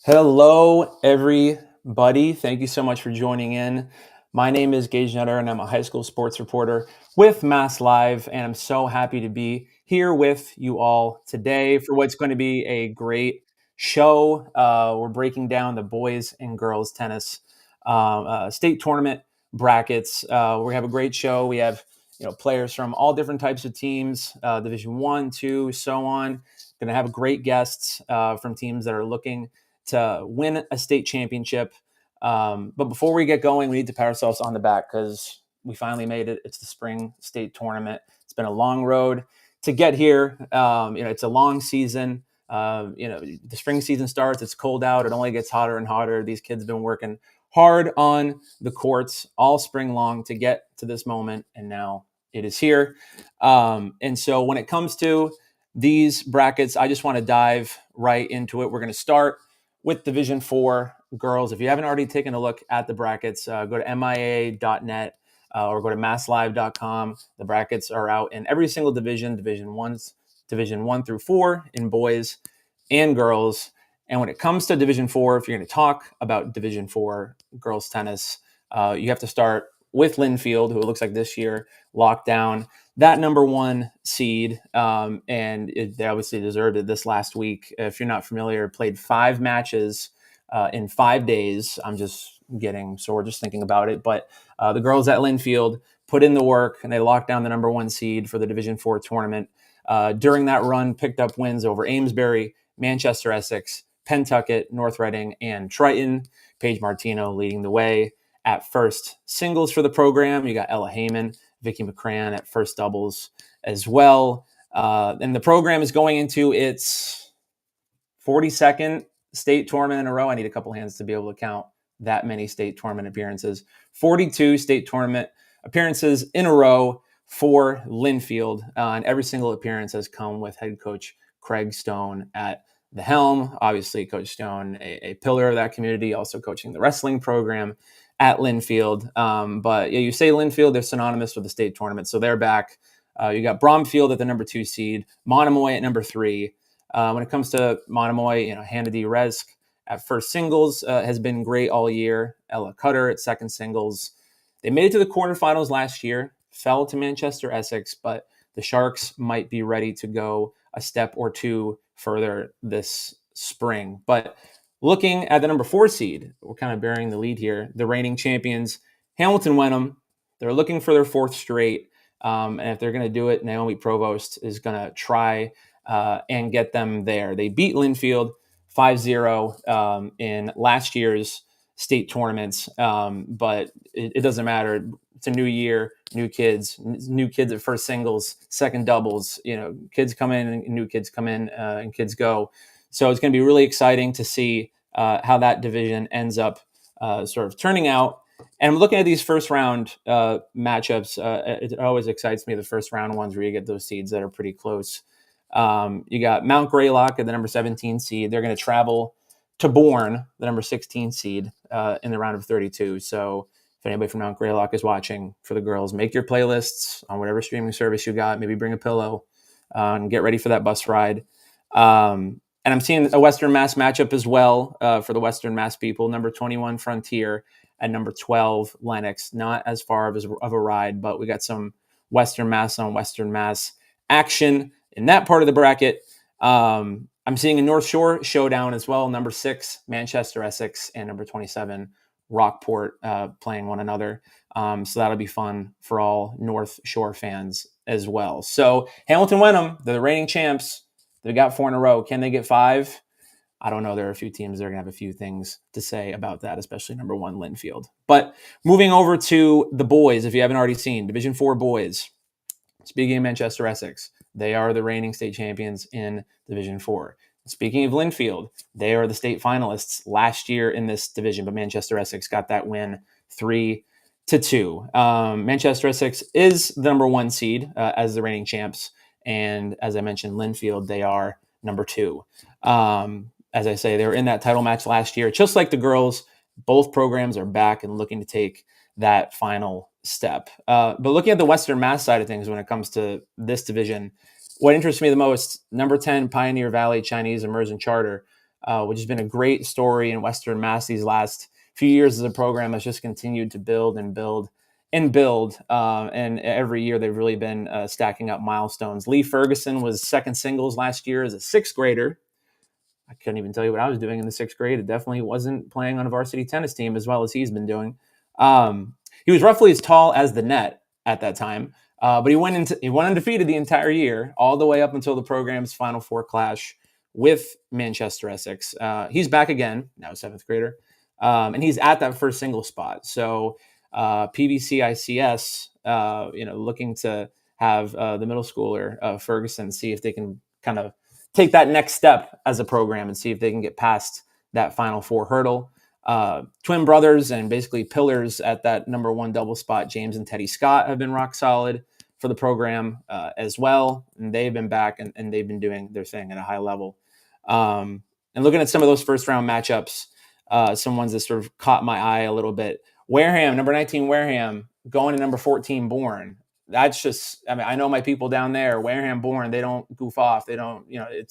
Hello, everybody. Thank you so much for joining in. My name is Gage Nutter, and I'm a high school sports reporter with MassLive, and I'm so happy to be here with you all today for what's going to be a great show. We're breaking down the boys and girls tennis state tournament brackets. We have a great show. We have players from all different types of teams, Division One, Two, so on. Going to have great guests from teams that are looking to win a state championship. But before we get going, we need to pat ourselves on the back because we finally made it. It's the spring state tournament. It's been a long road to get here. It's a long season. The spring season starts. It's cold out. It only gets hotter and hotter. These kids have been working hard on the courts all spring long to get to this moment, and now it is here. And so when it comes to these brackets, I just want to dive right into it. We're going to start with Division 4 girls. If you haven't already taken a look at the brackets, go to MIAA.net or go to MassLive.com. The brackets are out in every single division, Division 1 through 4 in boys and girls. And when it comes to Division 4, if you're going to talk about Division 4 girls tennis, you have to start with Linfield, who it looks like this year locked down that number one seed, and they obviously deserved it this last week. If you're not familiar, played 5 matches in 5 days. I'm just getting sore just thinking about it. But the girls at Linfield put in the work, and they locked down the number one seed for the Division 4 tournament. During that run, picked up wins over Amesbury, Manchester Essex, Pentucket, North Reading, and Triton. Paige Martino leading the way at first singles for the program. You got Ella Heyman, Vicky McCran at first doubles as well. And the program is going into its 42nd state tournament in a row. I need a couple hands to be able to count that many state tournament appearances. 42 state tournament appearances in a row for Linfield. And every single appearance has come with head coach Craig Stone at the helm. Obviously, Coach Stone, a pillar of that community, also coaching the wrestling program at Linfield. But yeah, you say Linfield, they're synonymous with the state tournament. So they're back. You got Bromfield at the number 2 seed, Monomoy at number 3. When it comes to Monomoy, Hannah D. Resk at first singles has been great all year. Ella Cutter at second singles. They made it to the quarterfinals last year, fell to Manchester Essex, but the Sharks might be ready to go a step or two further this spring. But looking at the number 4 seed, we're kind of bearing the lead here. The reigning champions, Hamilton Wenham, they're looking for their 4th straight. And if they're going to do it, Naomi Provost is going to try and get them there. They beat Linfield 5-0 in last year's state tournaments, but it doesn't matter. It's a new year, new kids at first singles, second doubles. Kids come in and new kids come in and kids go. So it's going to be really exciting to see how that division ends up sort of turning out. And I'm looking at these first round matchups. It always excites me, the first round ones where you get those seeds that are pretty close. You got Mount Greylock at the number 17 seed. They're going to travel to Bourne, the number 16 seed, in the round of 32. So if anybody from Mount Greylock is watching, for the girls, make your playlists on whatever streaming service you got. Maybe bring a pillow and get ready for that bus ride. And I'm seeing a Western Mass matchup as well for the Western Mass people. Number 21 Frontier and number 12 Lennox. Not as far of a ride, but we got some Western Mass on Western Mass action in that part of the bracket. I'm seeing a North Shore showdown as well. Number 6 Manchester Essex and number 27 Rockport playing one another. So that'll be fun for all North Shore fans as well. So Hamilton Wenham, they're the reigning champs. They got 4 in a row. Can they get 5? I don't know. There are a few teams that are going to have a few things to say about that, especially number 1 Linfield. But moving over to the boys, if you haven't already seen, Division 4 boys. Speaking of Manchester Essex, they are the reigning state champions in Division 4. Speaking of Linfield, they are the state finalists last year in this division, but Manchester Essex got that win 3-2. Manchester Essex is the number 1 seed as the reigning champs. And as I mentioned, Linfield, they are number 2. As I say, they were in that title match last year. Just like the girls, both programs are back and looking to take that final step. But looking at the Western Mass side of things when it comes to this division, what interests me the most, number 10 Pioneer Valley Chinese Immersion Charter. which has been a great story in Western Mass these last few years as a program has just continued to build and build and build. And every year they've really been stacking up milestones. Lee Ferguson was second singles last year as a sixth grader. I couldn't even tell you what I was doing in the sixth grade. It definitely wasn't playing on a varsity tennis team as well as he's been doing. He was roughly as tall as the net at that time, but he went undefeated the entire year, all the way up until the program's Final Four clash with Manchester Essex. He's back again, now a seventh grader, and he's at that first single spot. So PVCICS, looking to have the middle schooler Ferguson see if they can kind of take that next step as a program and see if they can get past that Final Four hurdle. Twin brothers and basically pillars at that number one double spot, James and Teddy Scott, have been rock solid for the program as well. And they've been back and they've been doing their thing at a high level. And looking at some of those first round matchups, some ones that sort of caught my eye a little bit. Wareham, number 19 Wareham, going to number 14 Bourne. That's just, I know my people down there, Wareham Bourne, they don't goof off. They don't,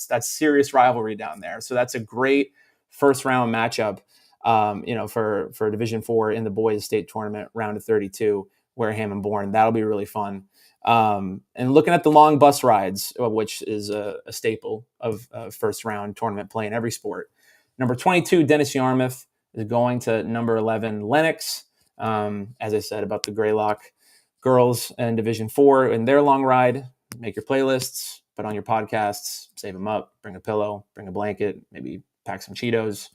that's serious rivalry down there. So that's a great first round matchup, for Division 4 in the boys state tournament, round of 32, Wareham and Bourne. That'll be really fun. And looking at the long bus rides, which is a staple of first round tournament play in every sport. Number 22, Dennis Yarmouth, is going to number 11, Lennox. As I said about the Greylock girls in Division 4 in their long ride, make your playlists, put on your podcasts, save them up, bring a pillow, bring a blanket, maybe pack some Cheetos.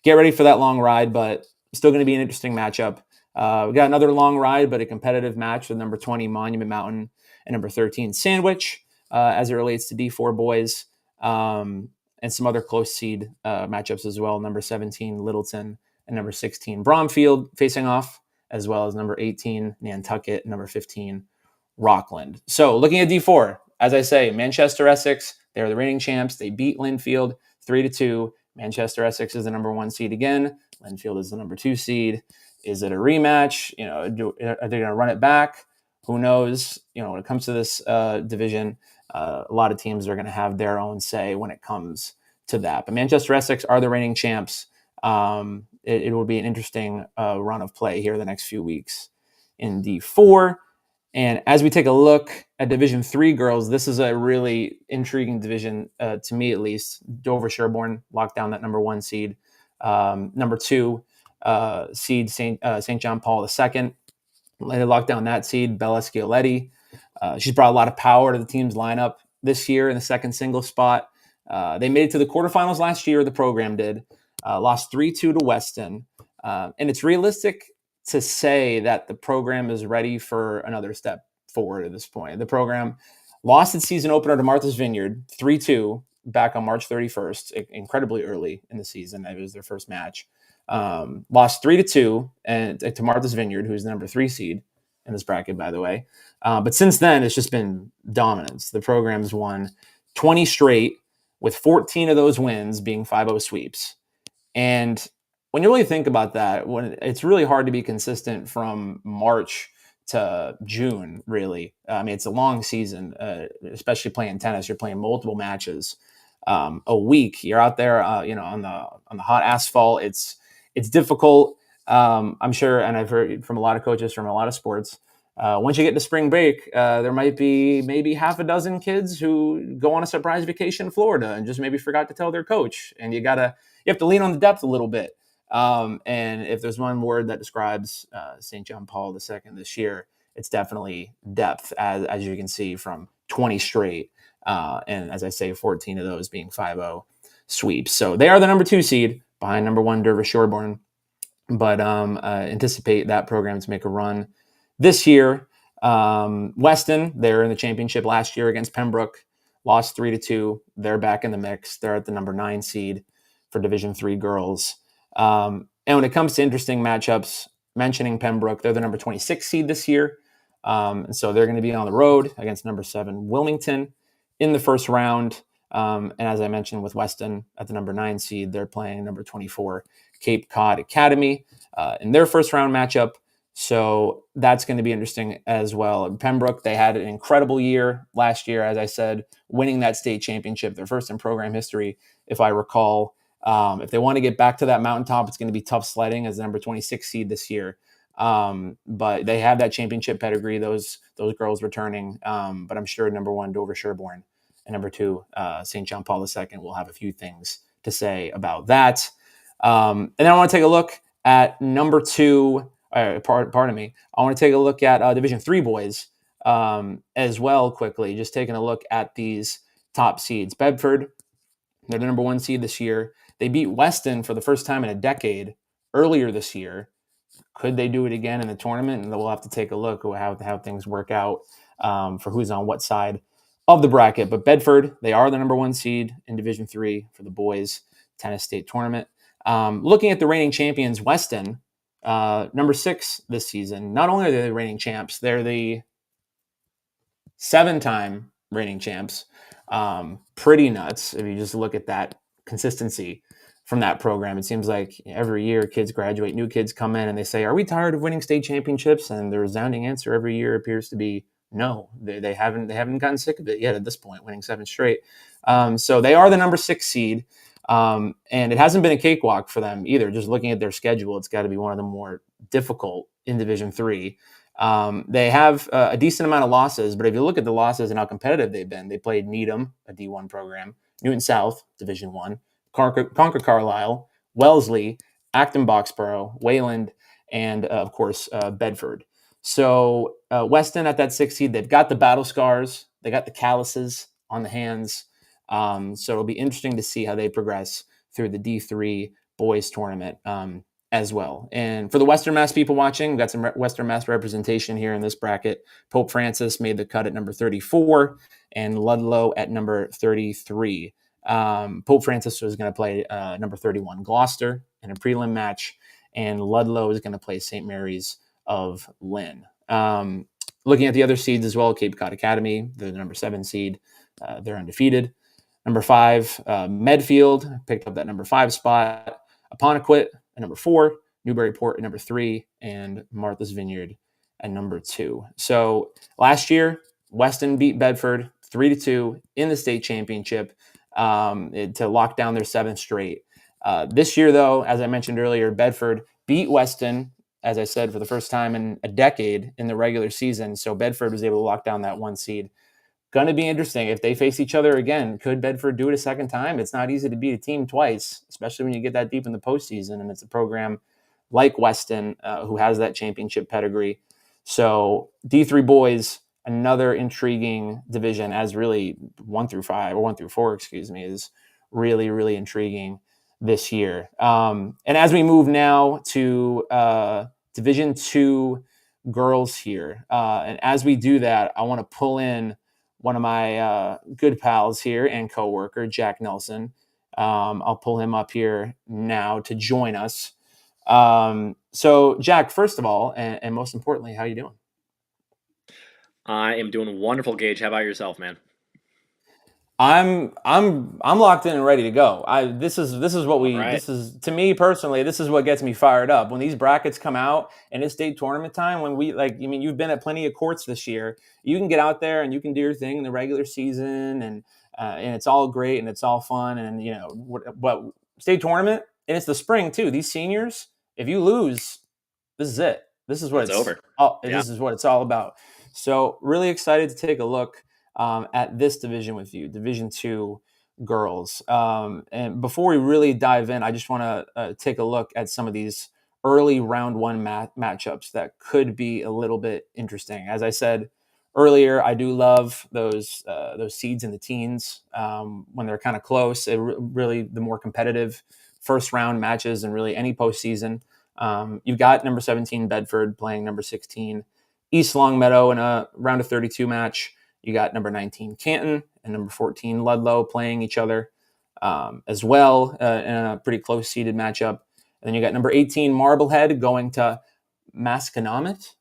Get ready for that long ride, but still going to be an interesting matchup. We got another long ride, but a competitive match with number 20 Monument Mountain and number 13 Sandwich as it relates to D4 boys, and some other close seed matchups as well. Number 17 Littleton and number 16 Bromfield facing off, as well as number 18 Nantucket, number 15 Rockland. So looking at D4, as I say, Manchester Essex, they're the reigning champs. They beat Linfield 3-2. Manchester Essex is the number 1 seed again. Linfield is the number 2 seed. Is it a rematch? Are they going to run it back? Who knows? When it comes to this division, a lot of teams are going to have their own say when it comes to that. But Manchester Essex are the reigning champs. It will be an interesting run of play here the next few weeks in D4. And as we take a look at Division 3 girls, this is a really intriguing division, to me at least. Dover Sherborne locked down that number 1 seed. Number 2 seed, St. John Paul II. They locked down that seed, Bella Scioletti. She's brought a lot of power to the team's lineup this year in the second single spot. They made it to the quarterfinals last year, the program did. Lost 3-2 to Weston. And it's realistic to say that the program is ready for another step forward at this point. The program lost its season opener to Martha's Vineyard 3-2 back on March 31st, incredibly early in the season. It was their first match. Lost 3-2 and to Martha's Vineyard, who's the number 3 seed in this bracket, by the way. But since then, it's just been dominance. The program's won 20 straight, with 14 of those wins being 5-0 sweeps. And when you really think about that, it's really hard to be consistent from March to June, really. It's a long season, especially playing tennis. You're playing multiple matches a week. You're out there, on the hot asphalt. It's difficult. I'm sure, and I've heard from a lot of coaches from a lot of sports. Once you get to spring break, there might be maybe half a dozen kids who go on a surprise vacation in Florida and just maybe forgot to tell their coach. And you have to lean on the depth a little bit. And if there's one word that describes St. John Paul II this year, it's definitely depth, as you can see from 20 straight. And as I say, 14 of those being 5-0 sweeps. So they are the number 2 seed behind number 1 Dover Sherborne. But anticipate that program to make a run this year. Weston, they're in the championship last year against Pembroke, lost 3-2. They're back in the mix. They're at the number 9 seed for Division 3 girls. And when it comes to interesting matchups, mentioning Pembroke, they're the number 26 seed this year. And so they're going to be on the road against number 7 Wilmington in the first round. And as I mentioned with Weston at the number 9 seed, they're playing number 24 Cape Cod Academy in their first round matchup. So that's going to be interesting as well. And Pembroke, they had an incredible year last year, as I said, winning that state championship, their first in program history, if I recall. If they want to get back to that mountaintop, it's going to be tough sledding as the number 26 seed this year. But they have that championship pedigree, those girls returning. But I'm sure number 1, Dover Sherborne, and number 2, St. John Paul II will have a few things to say about that. And then I want to take a look at number 2. Pardon me. I want to take a look at Division 3 boys as well quickly. Just taking a look at these top seeds. Bedford, they're the number 1 seed this year. They beat Weston for the first time in a decade earlier this year. Could they do it again in the tournament? And we'll have to take a look at how things work out for who's on what side of the bracket. But Bedford, they are the number 1 seed in Division 3 for the boys tennis state tournament. Looking at the reigning champions, Weston, number 6 this season. Not only are they the reigning champs, they're the 7-time reigning champs. Pretty nuts if you just look at that consistency from that program. It seems like every year kids graduate, new kids come in, and they say, "Are we tired of winning state championships?" And the resounding answer every year appears to be no. They haven't gotten sick of it yet at this point, winning 7 straight. So they are the number 6 seed. And it hasn't been a cakewalk for them either. Just looking at their schedule, it's got to be one of the more difficult in Division 3. They have a decent amount of losses, but if you look at the losses and how competitive they've been, they played Needham, a D1 program, Newton South, Division 1, Concord Carlisle, Wellesley, Acton Boxborough, Wayland, and of course, Bedford. So Weston at that 6th seed, they've got the battle scars, they got the calluses on the hands. So it'll be interesting to see how they progress through the D3 boys tournament as well. And for the Western Mass people watching, we've got some Western Mass representation here in this bracket. Pope Francis made the cut at number 34 and Ludlow at number 33. Pope Francis was going to play number 31 Gloucester in a prelim match, and Ludlow is going to play St. Mary's of Lynn. Looking at the other seeds as well, Cape Cod Academy, they're the number 7 seed. They're undefeated. Number 5, Medfield picked up that number 5 spot. Apponequet at number 4, Newburyport at number 3, and Martha's Vineyard at number 2. So last year, Weston beat Bedford 3-2 in the state championship to lock down their 7th straight. This year, though, as I mentioned earlier, Bedford beat Weston, as I said, for the first time in a decade in the regular season. So Bedford was able to lock down that 1 seed. Going to be interesting if they face each other again. Could Bedford do it a second time? It's not easy to beat a team twice, especially when you get that deep in the postseason, and it's a program like Weston who has that championship pedigree. So D3 boys, another intriguing division, as really 1 through 4, is really, really intriguing this year. And as we move now to Division 2 girls here, and as we do that, I want to pull in one of my good pals here and coworker, Jack Nelson. I'll pull him up here now to join us. So, Jack, first of all, and most importantly, how you doing? I am doing wonderful, Gage. How about yourself, man? I'm locked in and ready to go. This is what All right. this is to me personally. This is what gets me fired up when these brackets come out and it's state tournament time. When we you've been at plenty of courts this year. You can get out there and you can do your thing in the regular season, and it's all great and it's all fun, and but state tournament, and it's the spring too. These seniors, if you lose, this is it. This is what It's over. Yeah. this is what it's all about. So really excited to take a look at this division with you, Division 2 girls. And before we really dive in, I just want to take a look at some of these early round 1 matchups that could be a little bit interesting. As I said earlier, I do love those seeds in the teens when they're kind of close. Really, the more competitive first round matches and really any postseason. You've got number 17 Bedford playing number 16 East Longmeadow in a round of 32 match. You got number 19 Canton and number 14 Ludlow playing each other as well in a pretty close seeded matchup. And then you got number 18 Marblehead going to Masconomet.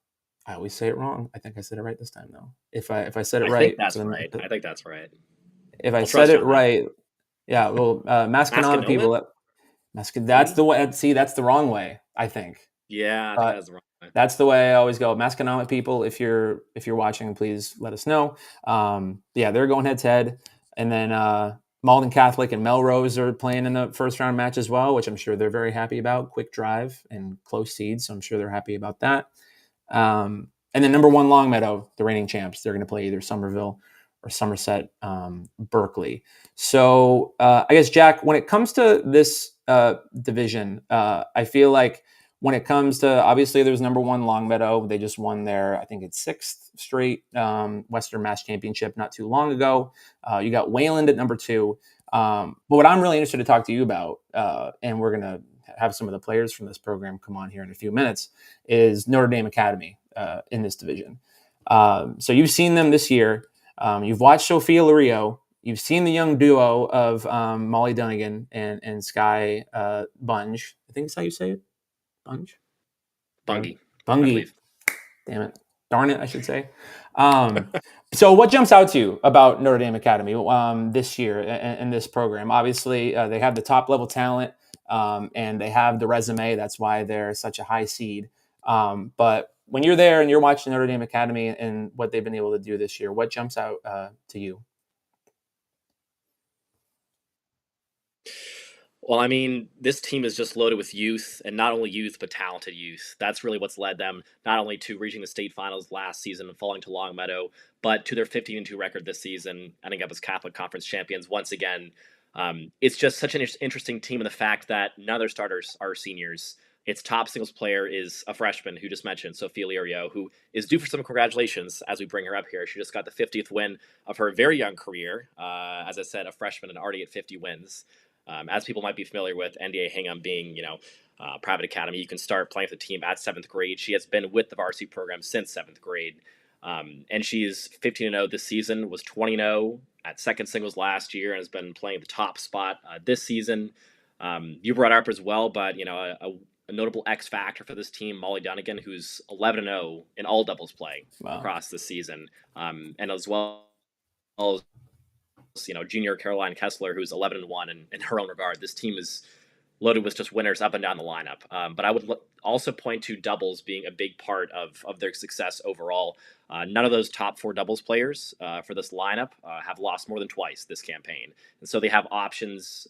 I always say it wrong. I think I said it right this time, though. If I said it I think right, that's right. I think that's right. if I I'll said trust you it on that. right, yeah. Well, Masconomet Masconomet? people. That's Maybe? the way. See, that's the wrong way. I think. Yeah, I think But that's the wrong way. that's the way I always go. Masconomet people, if you're watching, please let us know. Yeah, they're going head to head, and then Malden Catholic and Melrose are playing in a first round match as well, which I'm sure they're very happy about. Quick drive and close seeds, so I'm sure they're happy about that. And then number one, Longmeadow, the reigning champs. They're going to play either Somerville or Somerset Berkeley. So I guess, Jack, when it comes to this division, I feel like when it comes to, obviously there's number one Longmeadow. They just won their, I think it's sixth straight Western Mass Championship not too long ago. You got Wayland at number two. But what I'm really interested to talk to you about, and we're going to have some of the players from this program come on here in a few minutes, is Notre Dame Academy in this division. So you've seen them this year. You've watched Sophia Lorio. You've seen the young duo of Molly Dunnigan and Sky Bunge. I think that's how you say it. Bunge? Bungie, I Bungie. believe. Damn it. Darn it, I should say. So what jumps out to you about Notre Dame Academy this year in this program? Obviously, they have the top level talent and they have the resume. That's why they're such a high seed. But when you're there and you're watching Notre Dame Academy and what they've been able to do this year, what jumps out to you? Well, I mean, this team is just loaded with youth, and not only youth, but talented youth. That's really what's led them not only to reaching the state finals last season and falling to Longmeadow, but to their 15-2 record this season, ending up as Catholic Conference champions once again. It's just such an interesting team in the fact that none of their starters are seniors. Its top singles player is a freshman who just mentioned, Sophia Lirio, who is due for some congratulations as we bring her up here. She just got the 50th win of her very young career. As I said, a freshman and already at 50 wins. As people might be familiar with, NDA Hingham being, private academy, you can start playing for the team at seventh grade. She has been with the varsity program since seventh grade. And she's 15-0 this season, was 20-0 at second singles last year, and has been playing the top spot this season. You brought her up as well, but, a notable X factor for this team, Molly Dunnigan, who's 11-0 in all doubles play across this season. And as well as junior Caroline Kessler, who's 11-1 in her own regard. This team is loaded with just winners up and down the lineup. But I would also point to doubles being a big part of their success overall. None of those top four doubles players for this lineup have lost more than twice this campaign. And so they have options,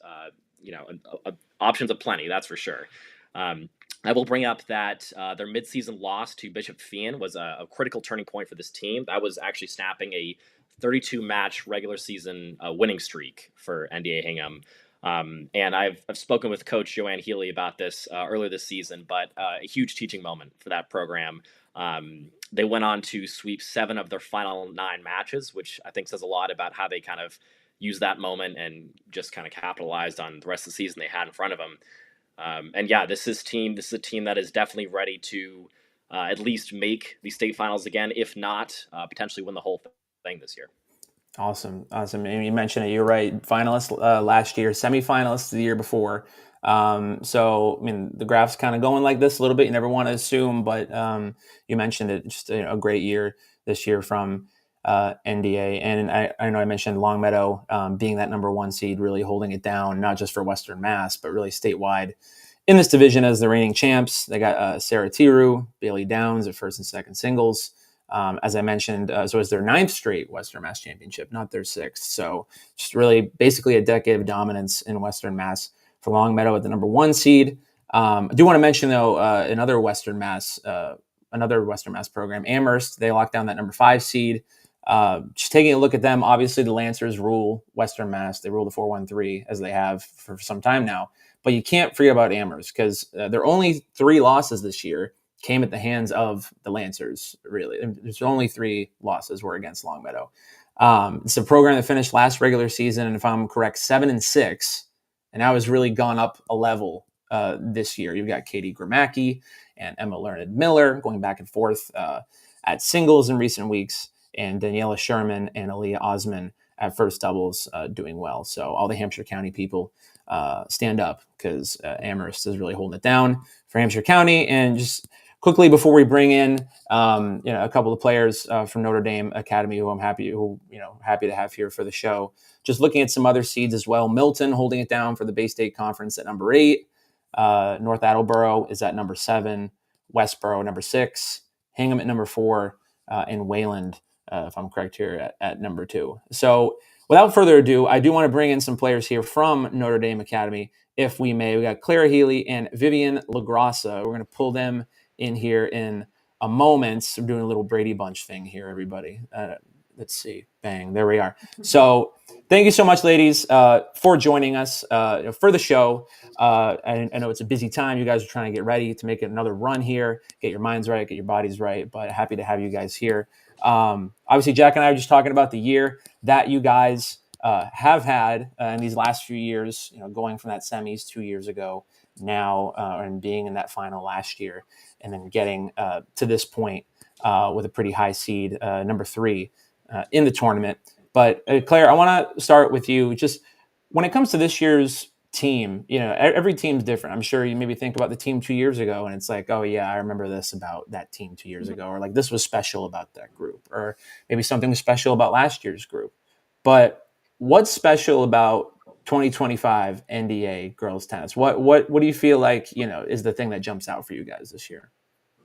options aplenty, that's for sure. I will bring up that their midseason loss to Bishop Fian was a critical turning point for this team. That was actually snapping a 32-match regular season winning streak for NDA Hingham. And I've spoken with Coach Joanne Healy about this earlier this season, but a huge teaching moment for that program. They went on to sweep 7 of their final 9 matches, which I think says a lot about how they kind of used that moment and just kind of capitalized on the rest of the season they had in front of them. And yeah, this is a team that is definitely ready to at least make the state finals again, if not potentially win the whole thing this year. Awesome. And you mentioned it. You're right. Finalists last year, semifinalists the year before. So, I mean, the graph's kind of going like this a little bit. You never want to assume, but you mentioned it. Just a great year this year from NDA. And I know I mentioned Longmeadow being that number one seed, really holding it down, not just for Western Mass, but really statewide in this division as the reigning champs. They got Sarah Tiru, Bailey Downs at first and second singles. As I mentioned, so it's their 9th straight Western Mass Championship, not their 6th. So just really basically a decade of dominance in Western Mass for Longmeadow at the number 1 seed. I do want to mention, though, another Western Mass program, Amherst. They locked down that number 5 seed. Just taking a look at them, obviously the Lancers rule Western Mass. They rule the 4-1-3 as they have for some time now. But you can't forget about Amherst because their only 3 losses this year came at the hands of the Lancers, really. There's only 3 losses were against Longmeadow. It's a program that finished last regular season, and if I'm correct, 7-6, and now has really gone up a level this year. You've got Katie Gramacki and Emma Learned Miller going back and forth at singles in recent weeks, and Daniela Sherman and Aaliyah Osman at first doubles doing well. So all the Hampshire County people stand up because Amherst is really holding it down for Hampshire County. And just quickly before we bring in a couple of players from Notre Dame Academy who I'm happy to have here for the show. Just looking at some other seeds as well. Milton holding it down for the Bay State Conference at number 8. North Attleboro is at number 7. Westboro number 6. Hingham at number 4. And Wayland, if I'm correct here, at number 2. So without further ado, I do want to bring in some players here from Notre Dame Academy, if we may. We got Clara Healy and Vivian LaGrassa. We're going to pull them in here in a moment. I'm doing a little Brady Bunch thing here, everybody. Let's see. Bang. There we are. So thank you so much, ladies, for joining us for the show. I know it's a busy time. You guys are trying to get ready to make it another run here, get your minds right, get your bodies right, but happy to have you guys here. Obviously, Jack and I are just talking about the year that you guys have had in these last few years, going from that semis 2 years ago now and being in that final last year and then getting to this point with a pretty high seed, number 3 in the tournament. But Claire, I want to start with you. Just when it comes to this year's team, every team's different. I'm sure you maybe think about the team 2 years ago and it's like, oh yeah, I remember this about that team 2 years ago, or like this was special about that group, or maybe something was special about last year's group. But what's special about 2025 NDA girls tennis? What do you feel like, is the thing that jumps out for you guys this year?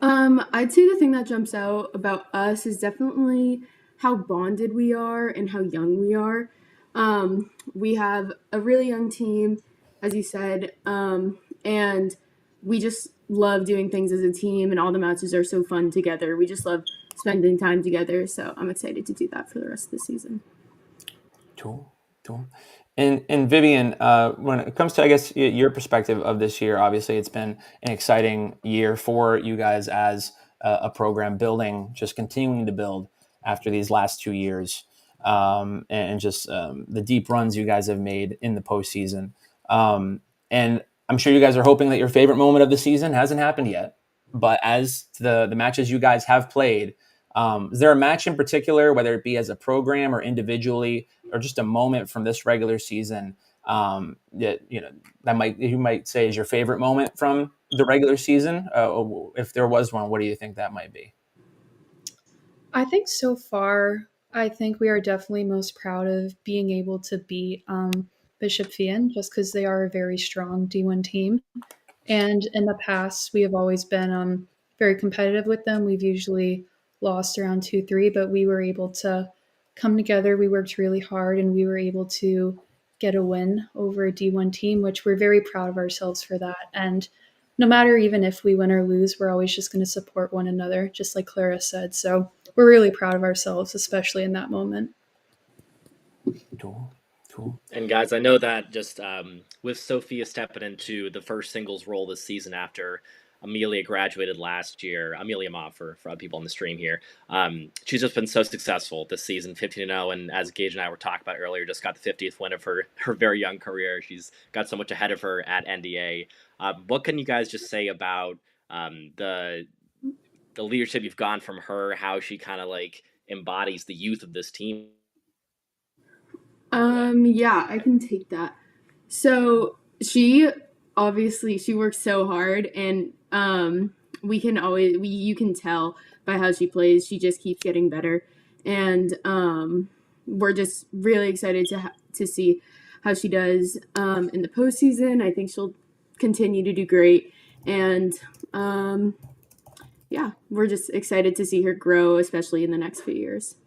I'd say the thing that jumps out about us is definitely how bonded we are and how young we are. We have a really young team, as you said, and we just love doing things as a team, and all the matches are so fun together. We just love spending time together, so I'm excited to do that for the rest of the season. Cool. And Vivian, when it comes to, I guess, your perspective of this year, obviously it's been an exciting year for you guys as a program, just continuing to build after these last 2 years, and just the deep runs you guys have made in the postseason. And I'm sure you guys are hoping that your favorite moment of the season hasn't happened yet. But as the matches you guys have played, is there a match in particular, whether it be as a program or individually, or just a moment from this regular season that you might say is your favorite moment from the regular season? If there was one, what do you think that might be? I think so far, I think we are definitely most proud of being able to beat Bishop Fian, just because they are a very strong D1 team. And in the past, we have always been very competitive with them. We've usually lost around 2-3, but we were able to come together. We worked really hard, and we were able to get a win over a D1 team, which we're very proud of ourselves for that. And no matter even if we win or lose, we're always just going to support one another, just like Clara said. So we're really proud of ourselves, especially in that moment. Cool. And guys, I know that just with Sophia stepping into the first singles role this season after Amelia graduated last year, Amelia Ma for other people on the stream here, she's just been so successful this season, 15-0, and as Gage and I were talking about earlier, just got the 50th win of her very young career. She's got so much ahead of her at NDA. What can you guys just say about the leadership you've gone from her, how she kind of like embodies the youth of this team? Yeah, I can take that. So she works so hard, and you can tell by how she plays. She just keeps getting better, and we're just really excited to see how she does in the postseason. I think she'll continue to do great, and yeah, we're just excited to see her grow, especially in the next few years.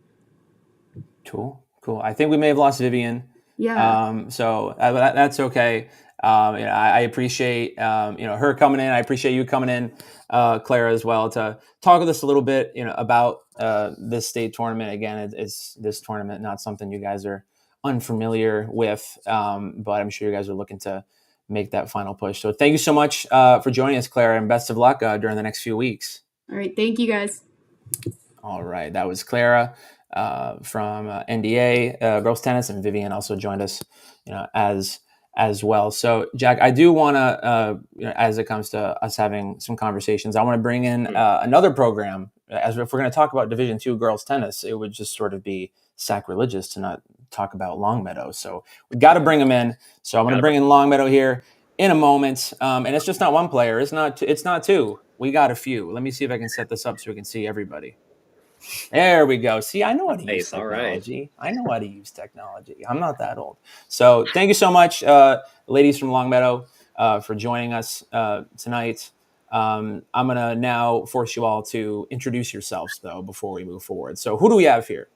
Cool. I think we may have lost Vivian. Yeah. So that's okay. I appreciate her coming in. I appreciate you coming in, Clara, as well, to talk with us a little bit about this state tournament. Again, it's this tournament, not something you guys are unfamiliar with, but I'm sure you guys are looking to make that final push. So thank you so much for joining us, Clara, and best of luck during the next few weeks. All right. Thank you, guys. All right. That was Clara from NDA girls tennis, and Vivian also joined us, as well. So, Jack, I do want to, as it comes to us having some conversations, I want to bring in another program. As if we're going to talk about Division II girls tennis, it would just sort of be sacrilegious to not talk about Longmeadow. So we got to bring them in. So I'm going to bring in Longmeadow here in a moment, and it's just not one player. It's not two. We got a few. Let me see if I can set this up so we can see everybody. There we go. See, I know how to use technology. Right. I know how to use technology. I'm not that old. So thank you so much, ladies from Longmeadow, for joining us tonight. I'm going to now force you all to introduce yourselves, though, before we move forward. So who do we have here?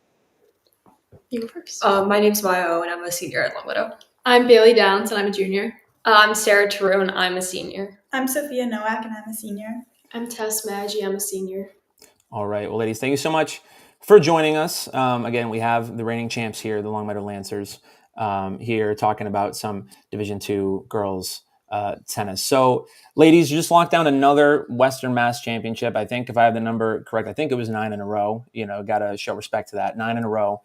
You go first. My name's MIAA, and I'm a senior at Meadow. I'm Bailey Downs, and I'm a junior. I'm Sarah Tarot, and I'm a senior. I'm Sophia Nowak, and I'm a senior. I'm Tess Maggi, I'm a senior. All right. Well, ladies, thank you so much for joining us. Again, we have the reigning champs here, the Longmeadow Lancers, here talking about some Division II girls tennis. So, ladies, you just locked down another Western Mass Championship. I think if I have the number correct, I think it was 9 in a row. Got to show respect to that. 9 in a row.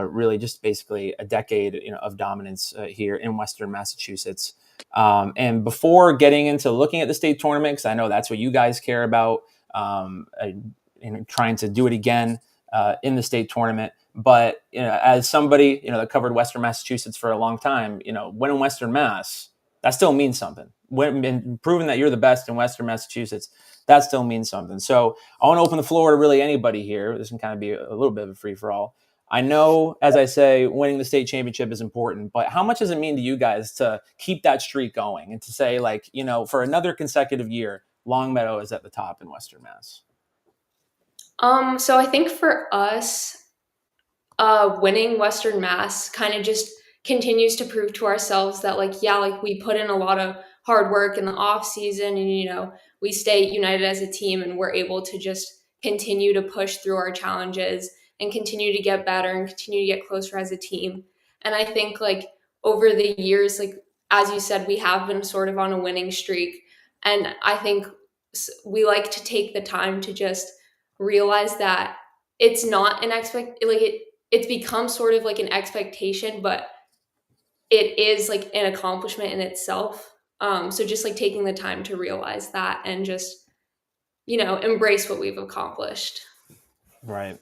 Really just basically a decade of dominance here in Western Massachusetts. And before getting into looking at the state tournament, because I know that's what you guys care about, trying to do it again in the state tournament. But as somebody that covered Western Massachusetts for a long time, winning Western Mass, that still means something. And proving that you're the best in Western Massachusetts, that still means something. So I want to open the floor to really anybody here. This can kind of be a little bit of a free for all. I know, as I say, winning the state championship is important, but how much does it mean to you guys to keep that streak going and to say, for another consecutive year, Longmeadow is at the top in Western Mass? So I think for us, winning Western Mass kind of just continues to prove to ourselves that we put in a lot of hard work in the off season, and we stay united as a team, and we're able to just continue to push through our challenges and continue to get better and continue to get closer as a team. And I think over the years, as you said, we have been sort of on a winning streak, and I think we like to take the time to just realize that it's not an it's become sort of like an expectation, but it is an accomplishment in itself. So just taking the time to realize that and just, embrace what we've accomplished. Right.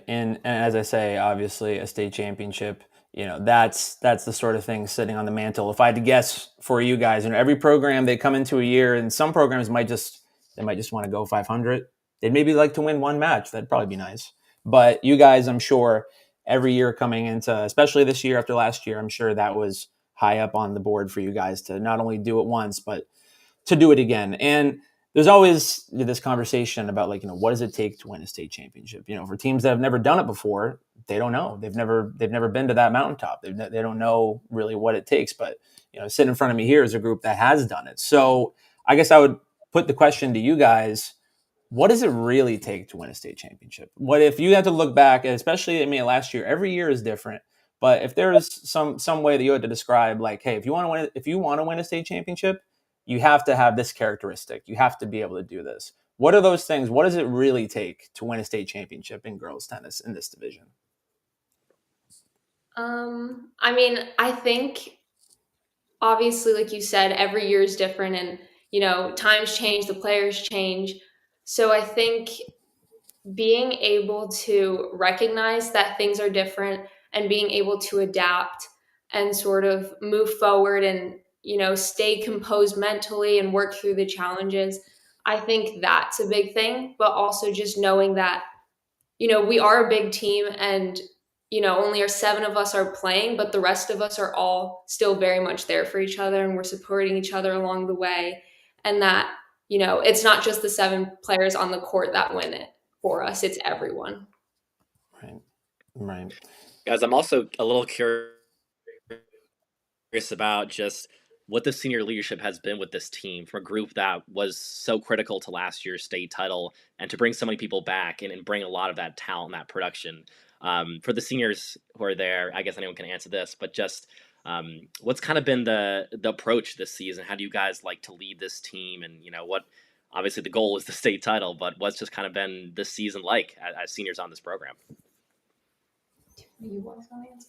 And as I say, obviously a state championship, that's the sort of thing sitting on the mantle. If I had to guess for you guys, every program they come into a year, and some programs might just want to go 500. They'd maybe like to win one match. That'd probably be nice. But you guys, I'm sure every year coming into, especially this year after last year, I'm sure that was high up on the board for you guys to not only do it once, but to do it again. And there's always this conversation about what does it take to win a state championship? For teams that have never done it before, they don't know. They've never been to that mountaintop. They don't know really what it takes. But sitting in front of me here is a group that has done it. So I guess I would put the question to you guys: what does it really take to win a state championship? What if you had to look back, especially last year? Every year is different. But if there is some way that you had to describe, hey, if you want to win a state championship, you have to have this characteristic. You have to be able to do this. What are those things? What does it really take to win a state championship in girls tennis in this division? I think obviously, like you said, every year is different, and times change, the players change. So I think being able to recognize that things are different and being able to adapt and sort of move forward and stay composed mentally and work through the challenges, I think that's a big thing. But also just knowing that we are a big team, and only 7 of us are playing, but the rest of us are all still very much there for each other, and we're supporting each other along the way. And that it's not just the 7 players on the court that win it for us, it's everyone. Right. Guys, I'm also a little curious about just what the senior leadership has been with this team, from a group that was so critical to last year's state title, and to bring so many people back and bring a lot of that talent, that production. For the seniors who are there, I guess anyone can answer this, but just what's kind of been the approach this season? How do you guys like to lead this team? And what, obviously the goal is the state title, but what's just kind of been this season like as seniors on this program? You want to answer?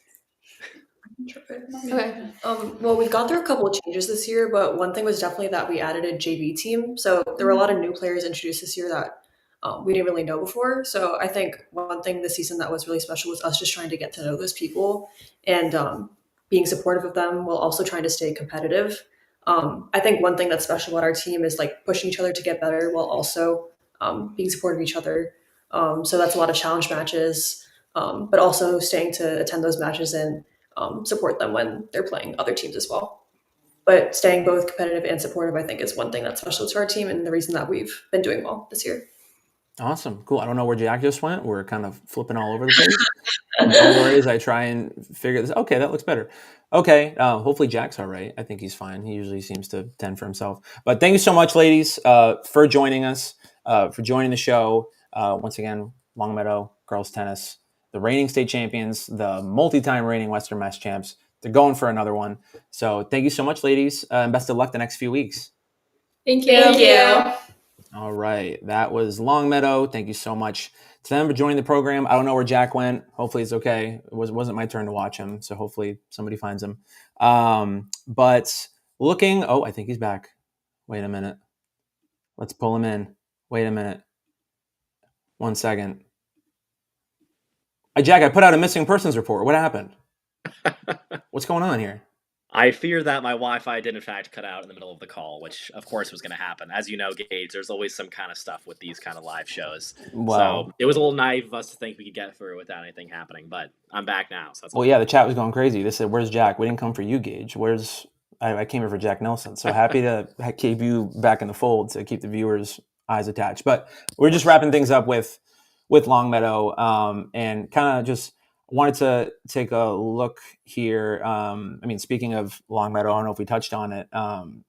Okay. Well, we've gone through a couple of changes this year, but one thing was definitely that we added a JV team. So there were a lot of new players introduced this year that we didn't really know before. So I think one thing this season that was really special was us just trying to get to know those people and being supportive of them while also trying to stay competitive. I think one thing that's special about our team is pushing each other to get better while also being supportive of each other. So that's a lot of challenge matches, but also staying to attend those matches and support them when they're playing other teams as well. But staying both competitive and supportive, I think, is one thing that's special to our team and the reason that we've been doing well this year. Awesome. Cool. I don't know where Jack just went. We're kind of flipping all over the place. No worries. I try and figure this. Okay, that looks better. Okay, hopefully Jack's all right. I think he's fine. He usually seems to tend for himself. But thank you so much, ladies, for joining us, for joining the show. Once again, Longmeadow girls tennis, the reigning state champions, the multi-time reigning Western Mass champs. They're going for another one. So thank you so much, ladies, and best of luck the next few weeks. Thank you. Thank you. All right, that was Longmeadow. Thank you so much to them for joining the program. I don't know where Jack went. Hopefully it's okay. It wasn't my turn to watch him, so hopefully somebody finds him. But looking, I think he's back. Wait a minute. Let's pull him in. Wait a minute. 1 second. Jack, I put out a missing persons report. What happened? What's going on here? I fear that my Wi-Fi did in fact cut out in the middle of the call, which of course was going to happen. As you know, Gage, there's always some kind of stuff with these kind of live shows. Wow. So it was a little naive of us to think we could get through without anything happening, but I'm back now. So that's yeah, the chat was going crazy. They said, "Where's Jack? We didn't come for you, Gage. I came here for Jack Nelson." So happy to keep you back in the fold to keep the viewers' eyes attached. But we're just wrapping things up with Longmeadow, and kind of just wanted to take a look here. Speaking of Longmeadow, I don't know if we touched on it.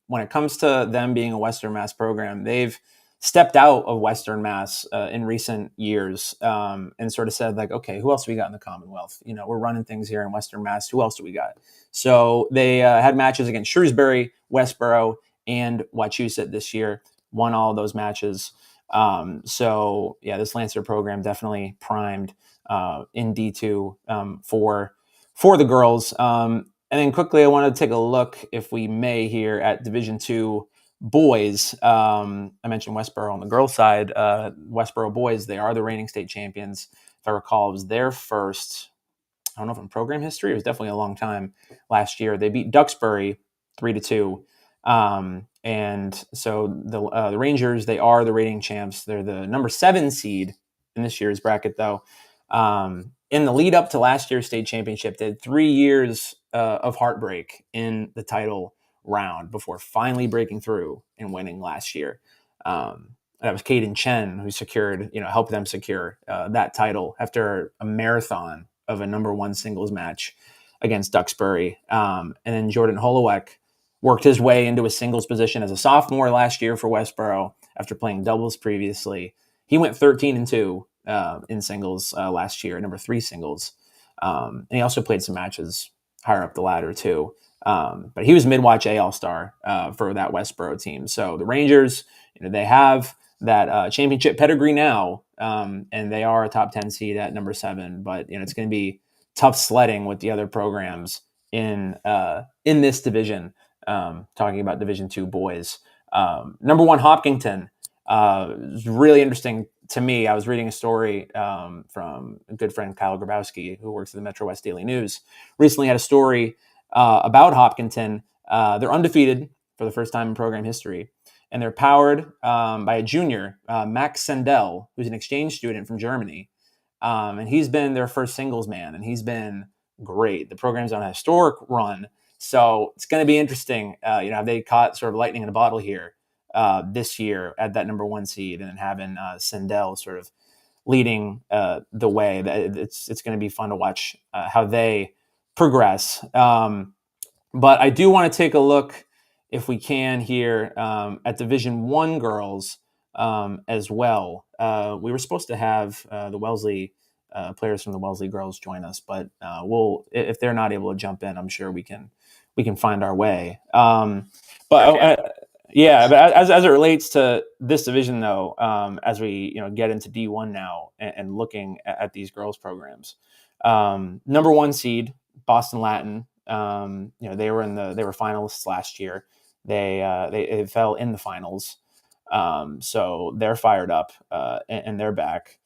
When it comes to them being a Western Mass program, they've stepped out of Western Mass in recent years, and sort of said, like, okay, who else do we got in the Commonwealth? We're running things here in Western Mass. Who else do we got? So they had matches against Shrewsbury, Westboro, and Wachusett this year. Won all of those matches. This Lancer program definitely primed in D2 for the girls. And then quickly, I want to take a look, if we may, here at Division II boys. I mentioned Westboro on the girls' side. Westboro boys, they are the reigning state champions. If I recall, it was their first, I don't know if in program history, it was definitely a long time last year. They beat Duxbury 3-2. And so the Rangers, they are the reigning champs. They're the number 7 seed in this year's bracket, though. In the lead up to last year's state championship, they had 3 years of heartbreak in the title round before finally breaking through and winning last year. That was Caden Chen, who helped them secure that title after a marathon of a number 1 singles match against Duxbury. And then Jordan Holowek worked his way into a singles position as a sophomore last year for Westboro after playing doubles previously. He went 13-2 in singles last year, number 3 singles. And he also played some matches higher up the ladder too. But he was mid-watch A All-Star for that Westboro team. So the Rangers, they have that championship pedigree now, and they are a top 10 seed at number 7. But it's going to be tough sledding with the other programs in this division. Talking about Division II boys, number 1 Hopkinton. It was really interesting to me. I was reading a story from a good friend Kyle Grabowski, who works at the Metro West Daily News. Recently had a story about Hopkinton. They're undefeated for the first time in program history, and they're powered by a junior, Max Sendel, who's an exchange student from Germany. And he's been their first singles man, and he's been great. The program's on a historic run. So it's going to be interesting. Have they caught sort of lightning in a bottle here this year at that number 1 seed, and then having Sendel sort of leading the way? It's going to be fun to watch how they progress. But I do want to take a look, if we can, here at Division I girls as well. We were supposed to have the Wellesley players from the Wellesley girls join us, but if they're not able to jump in, I'm sure we can find our way. But as it relates to this division, though, as we get into D1 now and looking at these girls programs, number 1 seed Boston Latin. They were finalists last year. They fell in the finals, so they're fired up and they're back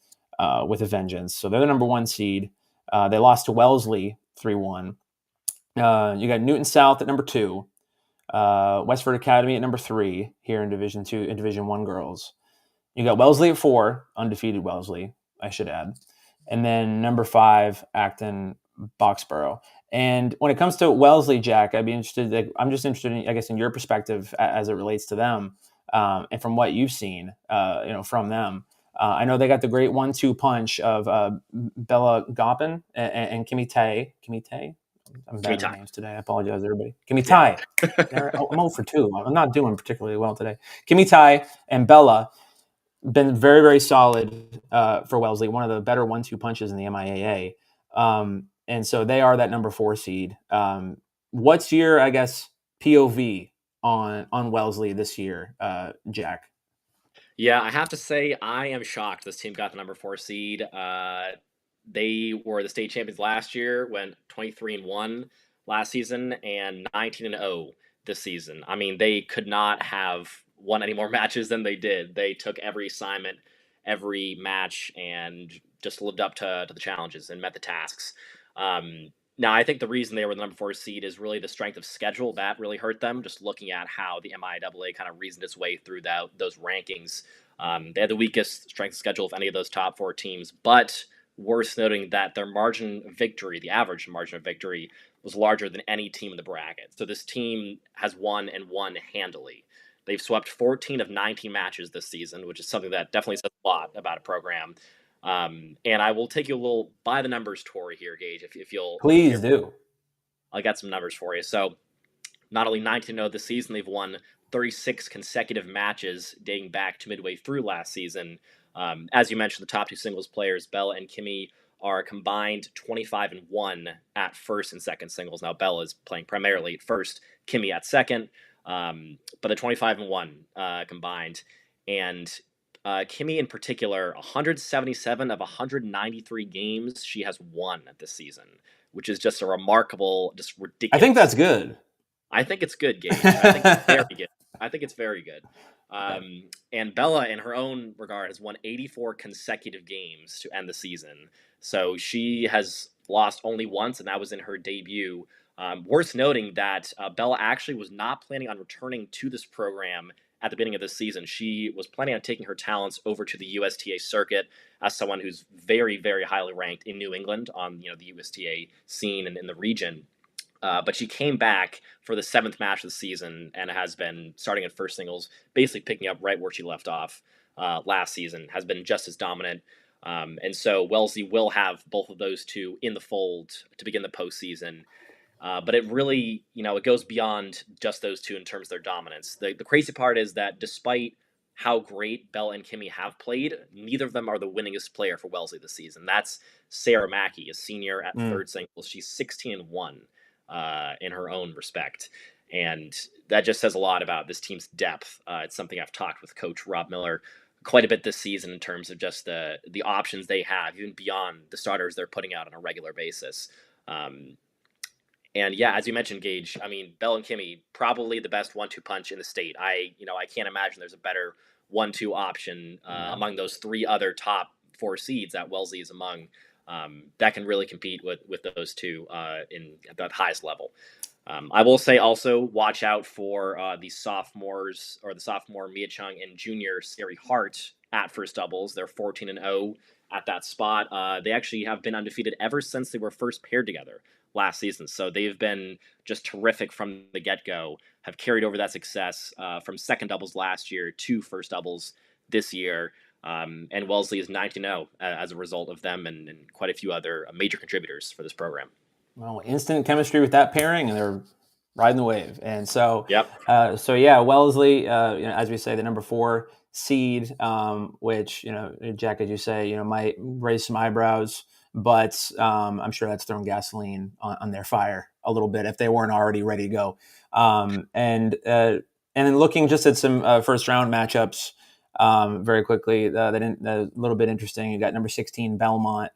with a vengeance. So they're the number 1 seed. They lost to Wellesley 3-1. You got Newton South at number 2, Westford Academy at number 3 here in Division II and Division I girls. You got Wellesley at 4, undefeated Wellesley, I should add, and then number 5 Acton Boxborough. And when it comes to Wellesley, Jack, I'm just interested in, I guess, in your perspective as it relates to them, and from what you've seen, from them. I know they got the great 1-2 punch of Bella Goppin and Kimmy Tay. Kimmy Tay? I'm bad with names today. I apologize, everybody. Kimmy Ty. I'm 0 for 2. I'm not doing particularly well today. Kimmy Ty and Bella been very, very solid for Wellesley. One of the better 1-2 punches in the MIAA. And so they are that number 4 seed. What's your, I guess, POV on Wellesley this year, Jack? Yeah, I have to say I am shocked this team got the number 4 seed. They were the state champions last year, went 23-1 last season and 19-0 this season. I mean, they could not have won any more matches than they did. They took every assignment, every match, and just lived up to the challenges and met the tasks. Now, I think the reason they were the number 4 seed is really the strength of schedule. That really hurt them, just looking at how the MIAA kind of reasoned its way through those rankings. They had the weakest strength of schedule of any of those top 4 teams, but worth noting that their margin of victory, the average margin of victory, was larger than any team in the bracket. So this team has won and won handily. They've swept 14 of 19 matches this season, which is something that definitely says a lot about a program. And I will take you a little by the numbers tour here, Gage, if you'll. Please do. I got some numbers for you. So not only 19-0 this season, they've won 36 consecutive matches dating back to midway through last season. As you mentioned, the top 2 singles players, Bella and Kimmy, are combined 25-1 at first and second singles. Now, Bella is playing primarily at first, Kimmy at second, but the 25-1 combined. And Kimmy in particular, 177 of 193 games she has won this season, which is just a remarkable, just ridiculous. I think that's good. I think it's good, Gage. I think it's very good. I think it's very good. And Bella, in her own regard, has won 84 consecutive games to end the season. So she has lost only once, and that was in her debut. Worth noting that Bella actually was not planning on returning to this program at the beginning of this season. She was planning on taking her talents over to the USTA circuit as someone who's very, very highly ranked in New England on the USTA scene and in the region. But she came back for the 7th match of the season and has been starting at first singles, basically picking up right where she left off last season, has been just as dominant. And so Wellesley will have both of those two in the fold to begin the postseason. But it really, it goes beyond just those two in terms of their dominance. The crazy part is that despite how great Bella and Kimmy have played, neither of them are the winningest player for Wellesley this season. That's Sarah Mackey, a senior at third singles. She's 16-1 in her own respect. And that just says a lot about this team's depth. It's something I've talked with Coach Rob Miller quite a bit this season in terms of just the options they have, even beyond the starters they're putting out on a regular basis. And yeah, as you mentioned, Gage, I mean, Bella and Kimmy, probably the best 1-2 punch in the state. I can't imagine there's a better 1-2 option among those 3 other top 4 seeds that Wellesley is among that can really compete with those two at that highest level. I will say also watch out for the sophomores, or the sophomore Mia Chung and junior Sari Hart at first doubles. They're 14-0 at that spot. They actually have been undefeated ever since they were first paired together last season. So they've been just terrific from the get-go, have carried over that success from second doubles last year to first doubles this year. And Wellesley is 19-0 as a result of them and quite a few other major contributors for this program. Well, instant chemistry with that pairing, and they're riding the wave. And so, yep. Wellesley, as we say, the number 4 seed, which, Jack, as you say, might raise some eyebrows, but I'm sure that's thrown gasoline on their fire a little bit if they weren't already ready to go. And then looking just at some first round matchups very quickly, a little bit interesting. You got number 16 Belmont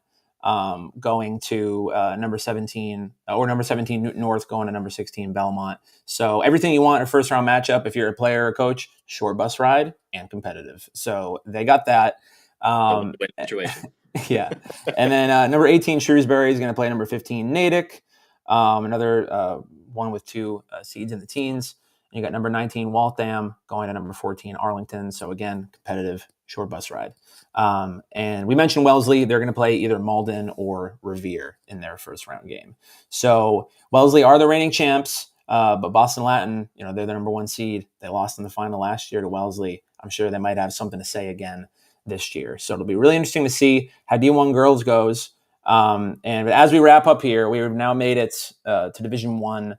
going to number 17 Newton North going to number 16 Belmont. So everything you want in a first round matchup, if you're a player or coach, short bus ride and competitive. So they got that. Win situation. Yeah. And then number 18 Shrewsbury is going to play number 15 Natick, another one with 2 seeds in the teens. And you got number 19 Waltham going to number 14 Arlington. So again, competitive short bus ride. And we mentioned Wellesley. They're going to play either Malden or Revere in their first round game. So Wellesley are the reigning champs, but Boston Latin, they're the number 1 seed. They lost in the final last year to Wellesley. I'm sure they might have something to say again this year. So it'll be really interesting to see how D1 girls goes. And as we wrap up here, we have now made it to Division I